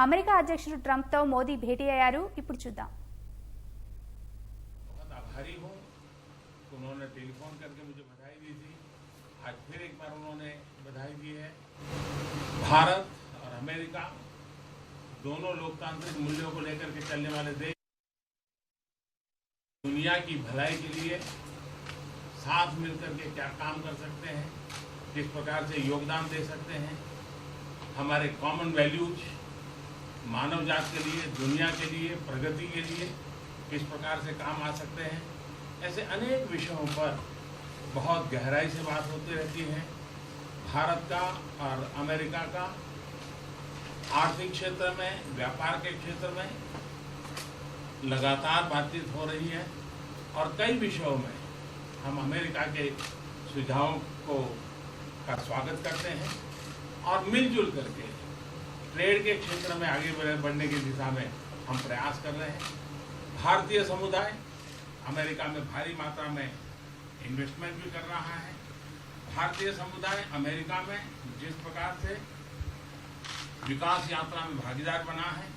America అధ్యక్షుడు ట్రంప్తో మోదీ భేటీ అయ్యారు. ఇప్పుడు చూద్దాం. आभारी हूँ, उन्होंने टेलीफोन करके मुझे बधाई दी थी. आज फिर एक बार उन्होंने बधाई दी है. भारत और अमेरिका दोनों लोकतांत्रिक मूल्यों को लेकर के चलने वाले देश दुनिया की भलाई के लिए साथ मिलकर के क्या काम कर सकते हैं, किस प्रकार से योगदान दे सकते हैं, हमारे कॉमन वैल्यूज मानव जात के लिए, दुनिया के लिए, प्रगति के लिए किस प्रकार से काम आ सकते हैं, ऐसे अनेक विषयों पर बहुत गहराई से बात होती रहती है. भारत का और अमेरिका का आर्थिक क्षेत्र में, व्यापार के क्षेत्र में लगातार बातचीत हो रही है और कई विषयों में हम अमेरिका के सुझावों का स्वागत करते हैं और मिलजुल करके ट्रेड के क्षेत्र में आगे बढ़ने की दिशा में हम प्रयास कर रहे हैं. भारतीय समुदाय अमेरिका में भारी मात्रा में इन्वेस्टमेंट भी कर रहा है. भारतीय समुदाय अमेरिका में जिस प्रकार से विकास यात्रा में भागीदार बना है,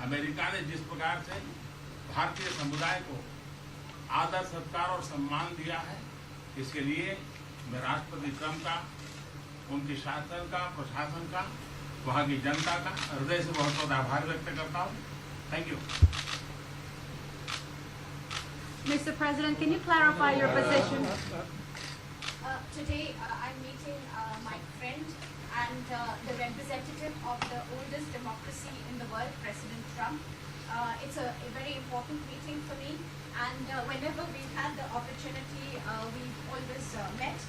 अमेरिका ने जिस प्रकार से भारतीय समुदाय को आदर, सत्कार और सम्मान दिया है, इसके लिए मैं राष्ट्रपति ट्रंप का, उनके शासन का, प्रशासन का, वहाँ की जनता का हृदय से बहुत बहुत आभार व्यक्त करता हूँ. Thank you. Mr. President, can you clarify your position? Today, I'm meeting my friend and the representative of the oldest democracy in the world, President Trump. It's a very important meeting for me, and whenever we've had the opportunity, we've always met.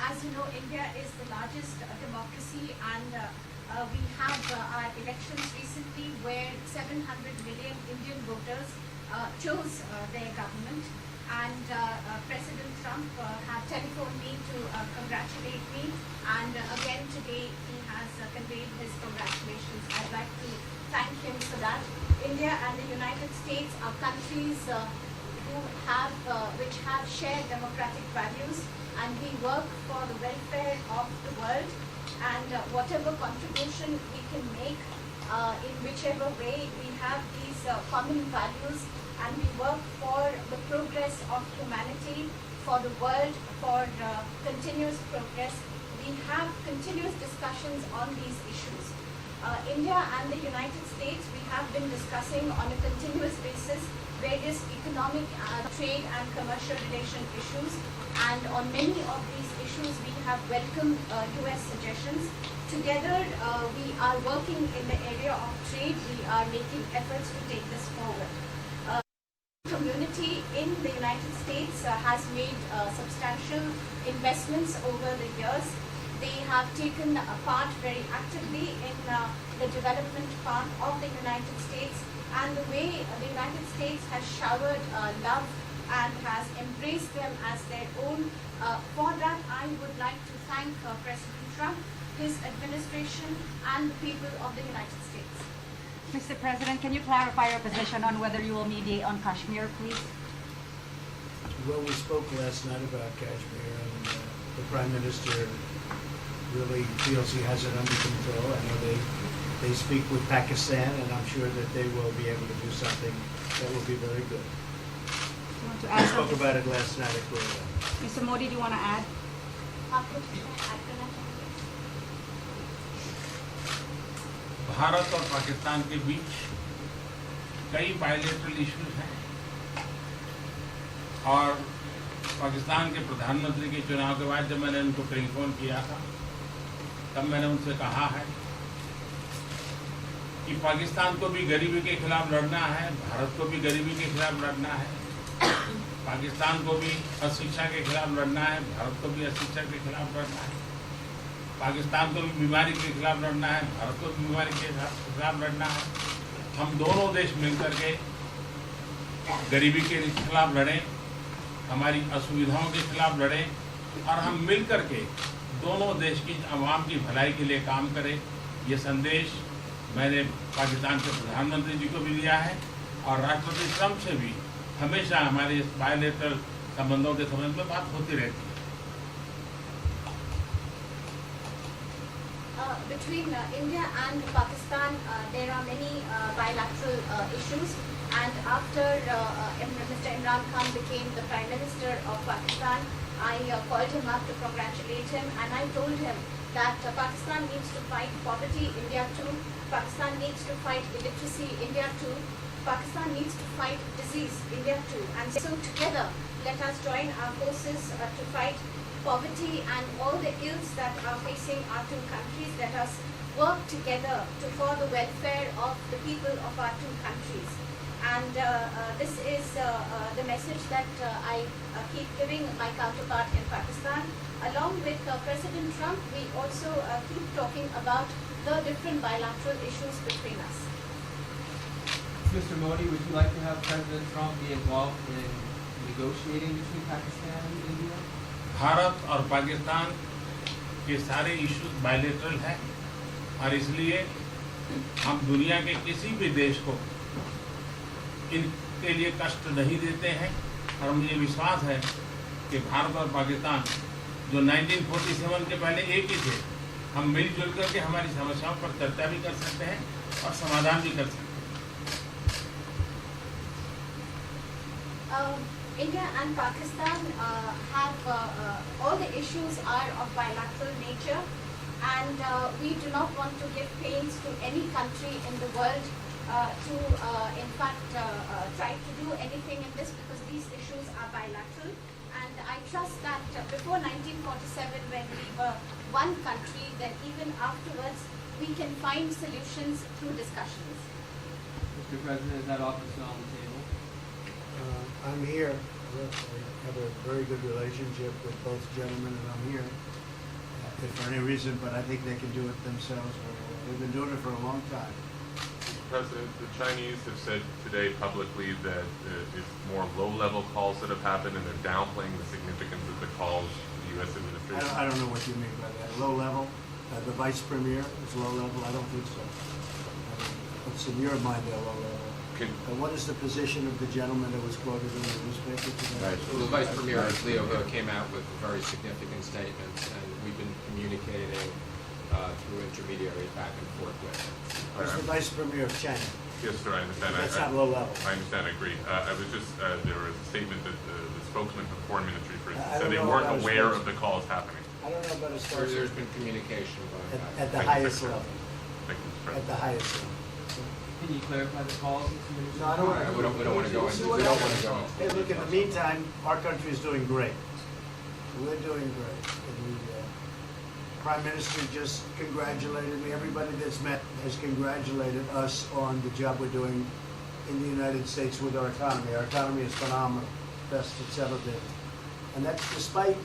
As you know, India is the largest democracy, and we have our elections recently where 700 million Indian voters chose their government, and President Trump had telephoned me to congratulate me, and again today he has conveyed his congratulations. I'd like to thank him for that. India and the United States are countries which have shared democratic values, and we work for the welfare of the world, and whatever contribution we can make in whichever way, we have these common values, and we work for the progress of humanity, for the world, for continuous progress. We have continuous discussions on these issues. India and the United States, we have been discussing on a continuous basis various economic, trade and commercial relation issues, and on many of these issues we have welcomed US suggestions. Together we are working in the area of trade. We are making efforts to take this forward. Community in the United States has made substantial investments over the years. They have taken part very actively in the development part of the United States, and the way the United States has showered love and has embraced them as their own. For that, I would like to thank President Trump, his administration, and the people of the United States. Mr. President, can you clarify your position on whether you will mediate on Kashmir, please? Well, we spoke last night about Kashmir, and the Prime Minister really feels he has it under control. I know they speak with Pakistan, and I'm sure that they will be able to do something that will be very good. You want to We add spoke something? about it last night at Korea. Mr. Modi, do you want to add? Bharat और पाकिस्तान के बीच कई bilateral issues हैं और पाकिस्तान के प्रधानमंत्री के चुनाव के बाद जब मैंने उनको टेलीफोन किया था, तब मैंने उनसे कहा है कि पाकिस्तान को भी गरीबी के खिलाफ लड़ना है, भारत को भी गरीबी के खिलाफ लड़ना है, पाकिस्तान को भी अशिक्षा के खिलाफ लड़ना है, भारत को भी अशिक्षा के खिलाफ लड़ना है, पाकिस्तान को भी बीमारी के खिलाफ लड़ना है, भारत को भी बीमारी के खिलाफ लड़ना है. हम दोनों देश मिलकर के गरीबी के खिलाफ लड़ें, हमारी असुविधाओं के खिलाफ लड़ें और हम मिलकर के दोनों देश की आवाम की भलाई के लिए काम करें. ये संदेश मैंने पाकिस्तान के प्रधानमंत्री जी को भी दिया है और राष्ट्रपति ट्रंप से भी हमेशा हमारे इस बायलैटरल संबंधों के संबंध में बात होती रहती है. Between India and Pakistan, there are bilateral issues. And after Mr. Imran Khan became the Prime Minister of Pakistan, I called him up to congratulate him, and I told him that Pakistan needs to fight poverty, India too. Pakistan needs to fight illiteracy, India too. Pakistan needs to fight disease, India too. And so together, let us join our forces to fight poverty and all the ills that are facing our two countries. Let us work together for the welfare of the people of our two countries. And this is the message that I keep giving my counterpart in Pakistan. Along with President Trump, we also keep talking about the different bilateral issues between us. Mr. Modi, would you like to have President Trump be involved in negotiating between Pakistan and India? Bharat और पाकिस्तान के सारे issues bilateral हैं और इसलिए हम दुनिया के किसी भी देश को इनके लिए कष्ट नहीं देते हैं और मुझे विश्वास है कि भारत और पाकिस्तान जो 1947 के पहले एक ही थे, हम मिलजुल करके हमारी समस्याओं पर चर्चा भी कर सकते हैं और समाधान भी कर सकते हैं। India and Pakistan have all the issues are of bilateral nature, and we do not want to give pains to any country in the world to in fact try to do anything in this, because these issues are bilateral. And I trust that before 1947, when we were one country, then even afterwards we can find solutions through discussions. Mr. President, is that offer still on the table? I'm here. I have a very good relationship with both gentlemen, and I'm here. If for any reason, but I think they can do it themselves. They've been doing it for a long time. Mr. President, the Chinese have said today publicly that it's more low-level calls that have happened, and they're downplaying the significance of the calls to the U.S. administration. I don't know what you mean by that. Low level? The vice premier is low level? I don't think so. What's in your mind, they're low level? What is the position of the gentleman that was quoted in the newspaper today? Right. Well, the Vice Premier, Leo, came out with very significant statements, and we've been communicating through intermediaries back and forth with him. Who's the Vice Premier of China? Yes, sir, I understand. That's not low level. I understand, I agree. I was just, there was a statement that the spokesman for the Foreign Ministry, for instance, I said they don't know weren't about his aware spokesman. of the calls happening. I don't know about his spokesman. There's been communication going back. At the Thank you, highest Mr. level. Thank you, Mr. At President. the highest level. Can you clarify the calls, Mr. Minister? No, I don't want to. We don't want to go into. We don't want to go into. Hey, look, in the meantime, our country is doing great. We're doing great. And the Prime Minister just congratulated me. Everybody that's met has congratulated us on the job we're doing in the United States with our economy. Our economy is phenomenal, best it's ever been. And that's despite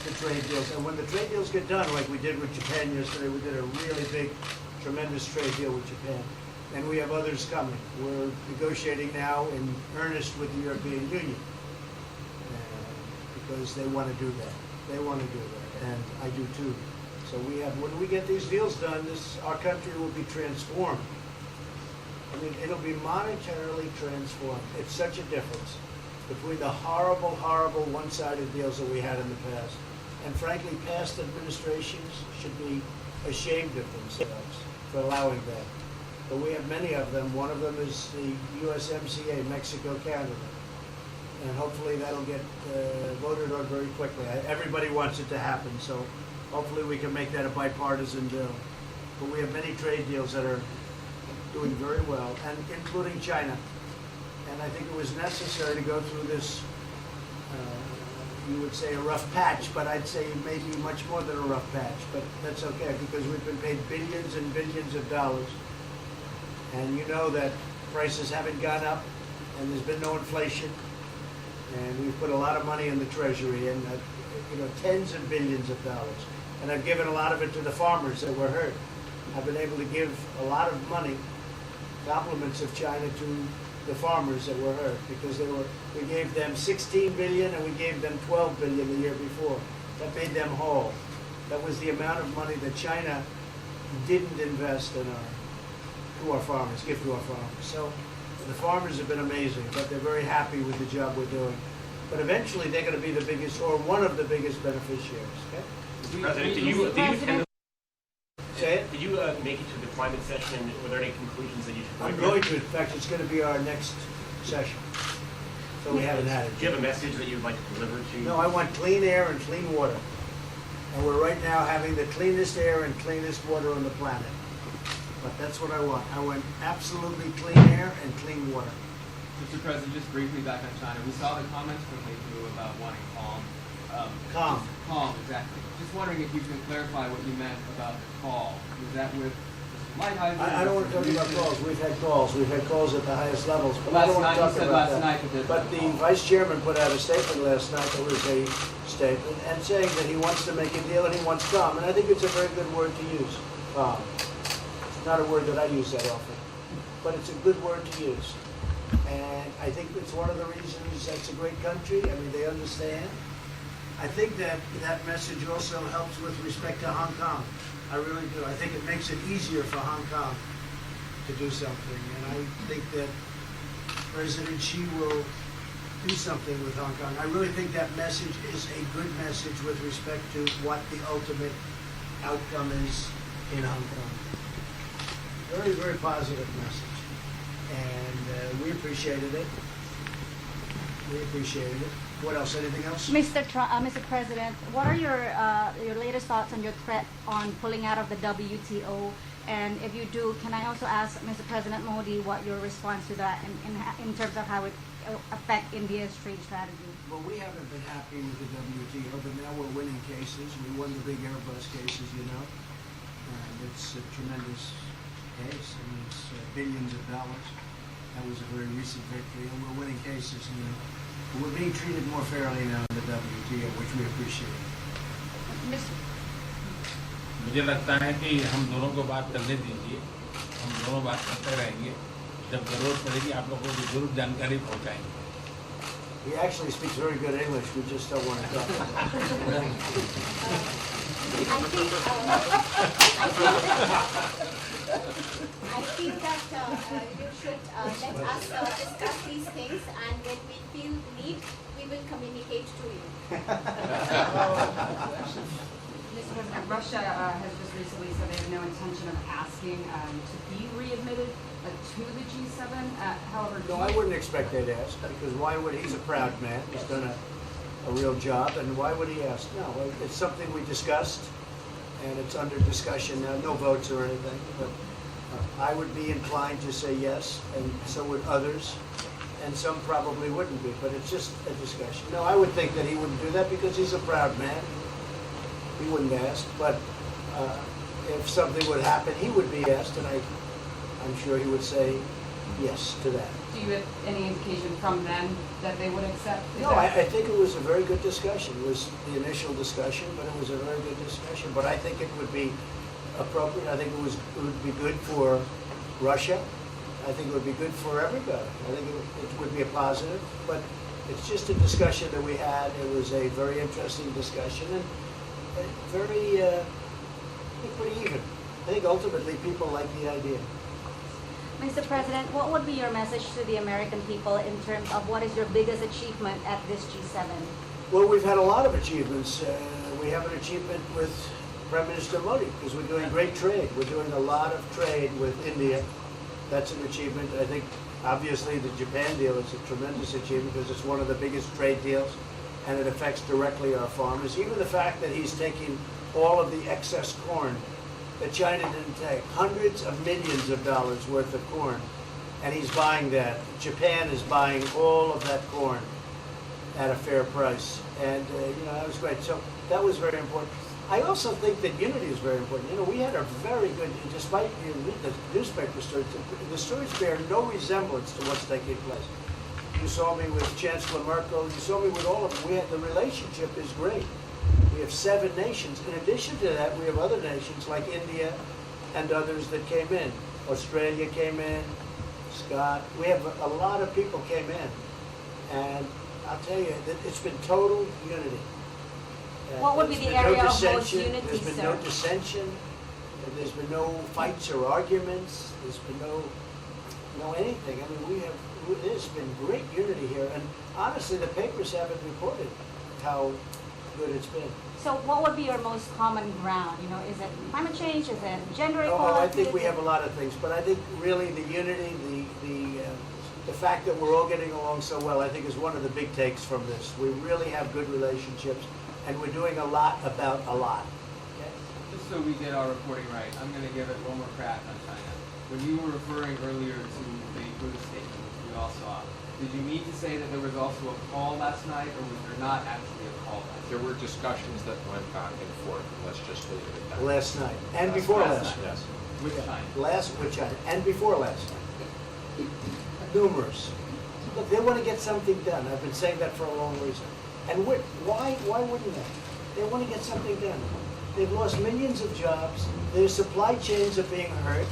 the trade deals. And when the trade deals get done, like we did with Japan yesterday, we did a really big, tremendous trade deal with Japan. And we have others coming. We're negotiating now in earnest with the European Union because they want to do that. They want to do that, and I do too. So we have, when we get these deals done, our country will be transformed. I mean, it'll be monetarily transformed. It's such a difference between the horrible, horrible one-sided deals that we had in the past. And frankly, past administrations should be ashamed of themselves for allowing that. But we have many of them. One of them is the USMCA, Mexico, Canada. And hopefully that'll get voted on very quickly. Everybody wants it to happen, so hopefully we can make that a bipartisan bill. But we have many trade deals that are doing very well, and including China. And I think it was necessary to go through this, you would say a rough patch, but I'd say maybe much more than a rough patch. But that's okay, because we've been paid billions and billions of dollars. And you know that prices haven't gone up, and there's been no inflation. And we've put a lot of money in the Treasury, and tens of billions of dollars. And I've given a lot of it to the farmers that were hurt. I've been able to give a lot of money, compliments of China, to the farmers that were hurt, because we gave them 16 billion and we gave them 12 billion the year before. That made them whole. That was the amount of money that China didn't invest in to our farmers, give to our farmers. So the farmers have been amazing, but they're very happy with the job we're doing. But eventually they're going to be the biggest, or one of the biggest beneficiaries. Okay? Mr. President, did you attend Say it? did you make it to the climate session? Were there any conclusions that you took away I'm from it? going to. In fact, it's going to be our next session. So we haven't had it. Do you have a message that you'd like to deliver to? No, I want clean air and clean water. And we're right now having the cleanest air and cleanest water on the planet. But that's what I want. I want absolutely clean air and clean water. Mr. President, just briefly back on China, we saw the comments from Leifu about wanting calm. Calm. Calm, exactly. Just wondering if you can clarify what you meant about the call. Was that with Mr. Lighthizer? I don't want to talk about calls. We've had calls. We've had calls at the highest levels. But I don't want to talk about that. But the vice chairman put out a statement last night that was a statement and saying that he wants to make a deal and he wants calm. And I think it's a very good word to use, calm. It's not a word that I use that often, but it's a good word to use. And I think it's one of the reasons that's a great country. I mean, they understand. I think that that message also helps with respect to Hong Kong. I really do. I think it makes it easier for Hong Kong to do something. And I think that President Xi will do something with Hong Kong. I really think that message is a good message with respect to what the ultimate outcome is in Hong Kong. Very, very positive message. And we appreciated it. We appreciated it. What else? Anything else? Mr. President, what are your latest thoughts on your threat on pulling out of the WTO? And if you do, can I also ask Mr. President Modi what your response to that in terms of how it affect India's trade strategy? Well, we haven't been happy with the WTO, but now we're winning cases. We won the big Airbus cases, you know, and it's a tremendous case. I mean, it's billions of dollars. That was a very recent victory, and we're winning cases, you know. We're being treated more fairly now in the WTO, which we appreciate. मुझे लगता है कि हम दोनों को बात करने दीजिए, हम दोनों बात करते रहेंगे, जब जरूरत पड़ेगी आप लोगों को जरूर जानकारी पहुंचाएंगे. He actually speaks very good English, we just don't want to talk about it. I feel that you should let us discuss these things, and when we feel the need, we will communicate to you. Mr. President, Russia has just recently said they have no intention of asking to be readmitted to the G7. However, No, I wouldn't expect they'd ask, because why would, he's a proud man, he's done a real job, and why would he ask? No, it's something we discussed, and it's under discussion now, no votes or anything, but I would be inclined to say yes, and so would others, and some probably wouldn't be, but it's just a discussion. No, I would think that he wouldn't do that because he's a proud man. He wouldn't ask, but if something would happen, he would be asked, and I'm sure he would say yes to that. do you have any indication from them that they would accept? No, I think it was a very good discussion. It was the initial discussion, but it was a very good discussion. But I think it would be appropriate. I think it would be good for Russia. I think it would be good for everybody. I think it would be a positive. But it's just a discussion that we had. It was a very interesting discussion and very, I think, pretty even. I think ultimately people like the idea. Mr. President, what would be your message to the American people in terms of what is your biggest achievement at this G7? Well, we've had a lot of achievements. We have an achievement with Prime Minister Modi because we're doing great trade. We're doing a lot of trade with India. That's an achievement. I think, obviously, the Japan deal is a tremendous achievement because it's one of the biggest trade deals and it affects directly our farmers. Even the fact that he's taking all of the excess corn that China didn't take, hundreds of millions of dollars worth of corn, and he's buying that. Japan is buying all of that corn at a fair price, and that was great. So that was very important. I also think that unity is very important. We had a very good, despite you read the newspaper stories, the stories bear no resemblance to what's taking place. You saw me with Chancellor Merkel. You saw me with all of them. The relationship is great. We have 7 nations. In addition to that, we have other nations like India and others that came in. Australia came in, Scott. We have a lot of people came in. And I'll tell you, it's been total unity. What would be the area of most dissension. unity, There's been sir? no dissension. There's been no fights or arguments. There's been no anything. I mean, there's been great unity here. And honestly, the papers haven't reported how good it's been. So what would be your most common ground? You know, is it climate change? Is it gender equality? Oh, I think we have a lot of things, but I think really the unity, the fact that we're all getting along so well, I think is one of the big takes from this. We really have good relationships, and we're doing a lot about a lot. Just so we get our reporting right, I'm going to give it one more crack on China. When you were referring earlier to the Buddha statement, which we all saw, did you mean to say that there was also a call last night, or was there not actually a call last night? There were discussions that went back and forth, and let's just leave it at that. Last night, and before last night. Yes. With China? With China, and before last night. Numerous. Look, they want to get something done. I've been saying that for a long reason. And why wouldn't they? They want to get something done. They've lost millions of jobs. Their supply chains are being hurt.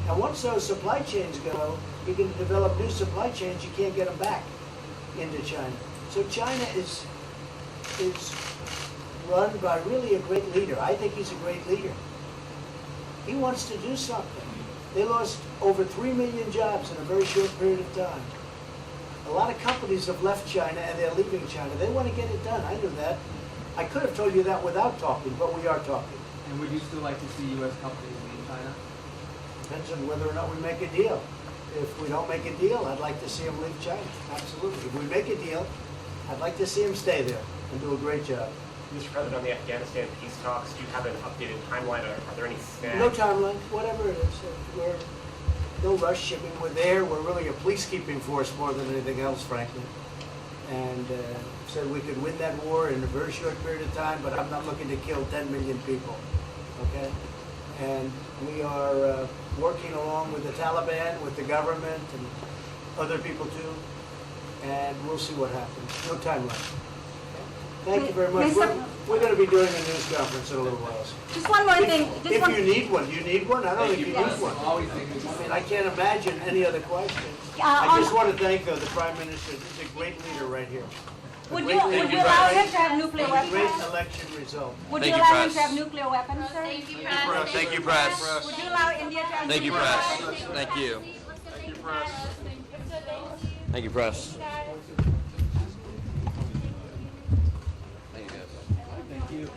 And once those supply chains go, you can develop new supply chains, you can't get them back into China. So China is run by really a great leader. I think he's a great leader. He wants to do something. They lost over 3 million jobs in a very short period of time. A lot of companies have left China and they're leaving China. They want to get it done. I knew that. I could have told you that without talking, but we are talking. And would you still like to see U.S. companies leave China? Depends on whether or not we make a deal. If we don't make a deal, I'd like to see them leave China. Absolutely. If we make a deal, I'd like to see them stay there and do a great job. Mr. President, on the Afghanistan peace talks, do you have an updated timeline? Are there any snags? No timeline, whatever it is. We're no rush. I mean, we're there. We're really a peacekeeping force more than anything else, frankly. And said we could win that war in a very short period of time, but I'm not looking to kill 10 million people. Okay? And we are working along with the Taliban, with the government, and other people too. And we'll see what happens. No timeline. Thank you very much. We're going to be doing a news conference in a little while. Just one more thing. If you need one, you need one? I don't think you need one. Always thinking. I mean, I can't imagine any other question. I just want to thank the Prime Minister. He's a great leader right here. Would you allow him to have nuclear Great weapons? election result. Would you allow him to have nuclear weapons, sir? Thank you, press. Would you allow India to have Thank you, nuclear press. weapons? Thank you. Thank you, press. Thank you, guys. Thank you.